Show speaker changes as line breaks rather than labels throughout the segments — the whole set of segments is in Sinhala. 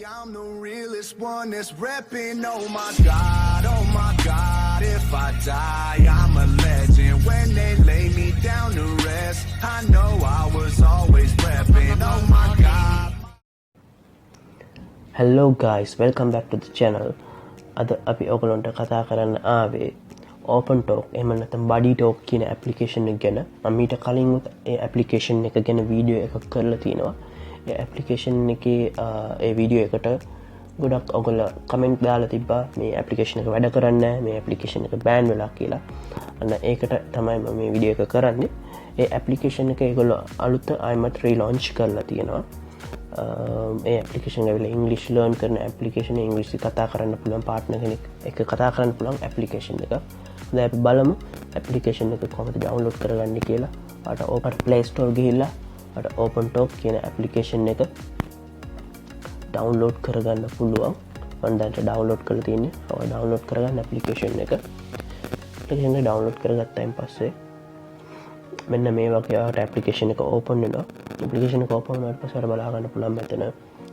I'm the realest one that's repping. Oh my God, if I die, I'm a legend. When they lay me down to rest, I know I was always repping. Oh my God.
Hello guys, welcome back to the channel. අද අපි ඔයගලන්ට කතා කරන්න ආවේ OpenTalk එහෙම නැත්නම් BuddyTalk කියන ඇප්ලිකේෂන් එක ගැන. මම ඊට කලින් ඒ ඇප්ලිකේෂන් එක ගැන වීඩියෝ එකක් කරලා තිනවා. ඒ ඇප්ලිකේෂන් එකේ ඒ වීඩියෝ එකට ගොඩක් ඔයගොල්ලෝ කමෙන්ට් දාලා තිබ්බා මේ ඇප්ලිකේෂන් එක වැඩ කරන්නේ නැහැ, මේ ඇප්ලිකේෂන් එක බෑන් වෙලා කියලා. අන්න ඒකට තමයි මම මේ වීඩියෝ එක කරන්නේ. ඒ ඇප්ලිකේෂන් එක ඒගොල්ලෝ අලුත ආයිමත් රීලොන්ච් කරලා තියෙනවා. ඒ ඇප්ලිකේෂන් එක ඉංග්‍රීසි ලර්න් කරන ඇප්ලිකේෂන්, ඉංග්‍රීසි කතා කරන්න පුළුවන් පාර්ට්නර් කෙනෙක් එක්ක කතා කරන්න පුළුවන් ඇප්ලිකේෂන් එක. දැන් අපි බලමු ඇප්ලිකේෂන් එක කොහොමද ඩවුන්ලෝඩ් කරගන්නේ කියලා. අර ඕපන් ප්ලේ ස්ටෝර් ගිහිල්ලා අර OpenTalk කියන ඇප්ලිකේෂන් එක ඩවුන්ලෝඩ් කරගන්න පුළුවන්. මම දැන් ඩවුන්ලෝඩ් කරලා තියෙන්නේ. ඔය ඩවුන්ලෝඩ් කරගන්න ඇප්ලිකේෂන් එක. ඇප්ලිකේෂන් එක ඩවුන්ලෝඩ් කරගත්තායින් පස්සේ මෙන්න මේ වගේ ආට ඇප්ලිකේෂන් එක ඕපන් වෙනවා. ඇප්ලිකේෂන් එක ඕපන් වුණාට පස්සේ අර බලා ගන්න පුළුවන් මෙතන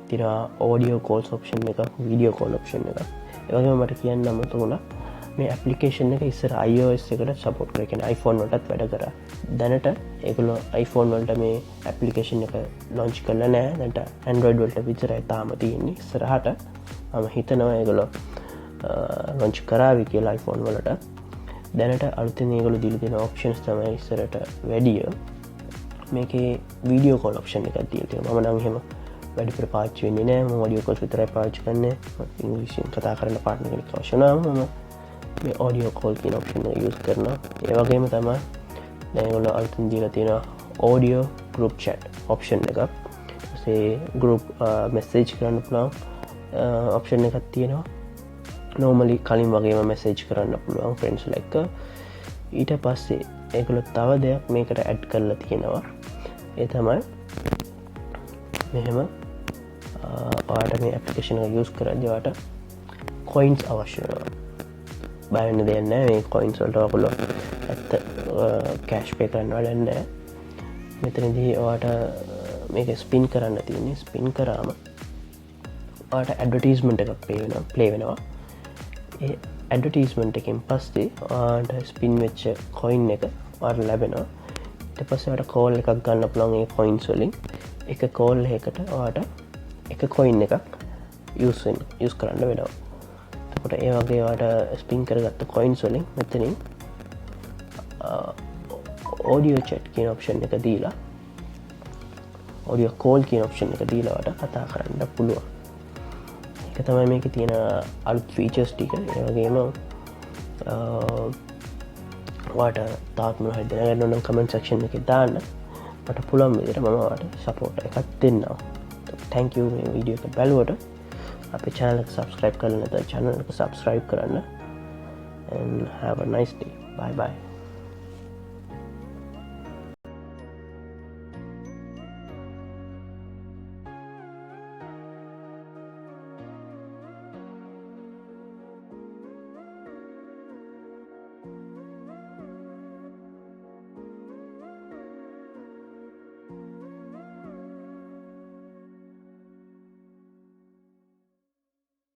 තියෙනවා ඔඩියෝ කෝල්ස් ඔප්ෂන් එක, වීඩියෝ කෝල් ඔප්ෂන් එක. ඒ වගේම මට කියන්න අමතකුණා මේ ඇප්ලිකේෂන් එක ඉස්සර iOS එකට සපෝට් කරා. කියන්නේ iPhone වලටත් වැඩ කරා. දැනට ඒගොල්ලෝ iPhone වලට මේ ඇප්ලිකේෂන් එක ලොන්ච් කරලා නැහැ. දැනට Android වලට විතරයි තාම තියෙන්නේ. ඉස්සරහට මම හිතනවා ඒගොල්ලෝ ලොන්ච් කරાવી කියලා iPhone වලට. දැනට අලුතෙන් ඒගොල්ලෝ දීලා තියෙන ඔප්ෂන්ස් තමයි ඉස්සරට වැඩිය. මේකේ වීඩියෝ කෝල් ඔප්ෂන් එකක් දීලා තියෙනවා. මම නම් එහෙම වැඩිපුර පාවිච්චි වෙන්නේ නැහැ. මම ඔඩියෝ කෝල්ස් විතරයි පාවිච්චි කරන්නේ. ඉංග්‍රීසියෙන් කතා කරන්න පාර්ට්නර් කෙනෙක් අවශ්‍ය නම් මම මේ ඔඩියෝ කෝල් කියන ඔප්ෂන් එක යූස් කරනවා. ඒ වගේම තමයි දැන් ඒගොල්ලෝ අලුතෙන් දීලා තියෙනවා ඔඩියෝ ගෲප් chat ඔප්ෂන් එකක්. ඊටසේ ගෲප් මෙසේජ් කරන්න පුළුවන් ඔප්ෂන් එකක් තියෙනවා. normally කලින් වගේම මෙසේජ් කරන්න පුළුවන් ෆ්‍රෙන්ඩ්ස්ලා එක්ක. ඊට පස්සේ ඒගොල්ලෝ තව දෙයක් මේකට ඇඩ් කරලා තියෙනවා. ඒ තමයි මෙහෙම ඔයාලට මේ ඇප්ලිකේෂන් එක යූස් කරද්දී ඔයාලට coins අවශ්‍ය වෙනවා. බය වෙන්න දෙයක් නැහැ. මේ coins වලට ඔයගොල්ලෝ ඇත්ත කැෂ් පේ කරන්න වැඩක් නැහැ. මෙතනදී ඔයාලට මේක ස්පින් කරන්න තියෙන්නේ. ස්පින් කරාම ඔයාලට ඇඩ්වර්ටයිස්මන්ට් එකක් ප්ලේ වෙනවා. ඒ ඇඩ්වර්ටයිස්මන්ට් එකෙන් පස්සේ ඔයාලට ස්පින් වෙච්ච කොයින් එක ඔයාලට ලැබෙනවා. ඊට පස්සේ ඔයාලට කෝල් එකක් ගන්න පුළුවන් ඒ කොයින්ස් වලින්. එක කෝල් එකකට ඔයාලට එක කොයින් එකක් යූස් කරන්න වෙනවා. එතකොට ඒ වගේ ඔයාලට ස්පින් කරගත්ත කොයින්ස් වලින් මෙතනින් ඔඩියෝ chat කියන ඔප්ෂන් එක දීලා ඔඩියෝ කෝල් කියන ඔප්ෂන් එක දීලා ඔයාලට කතා කරන්න පුළුවන්. ඒක තමයි මේකේ තියෙන අලුත් ෆීචර්ස් ටික. ඒ වගේම ඔයාලට තාත් මොනවද දැනගන්න ඕන නම් කමෙන්ට් සෙක්ෂන් එකේ දාන්න. මට පුළුවන් විදිහට මම ඔයාලට සපෝට් එකක් දෙන්නම්. thank you මේ වීඩියෝ එක බලුවට. අපේ channel එක subscribe කරලා නැත්නම් channel එක subscribe කරන්න. and have a nice day. Bye bye.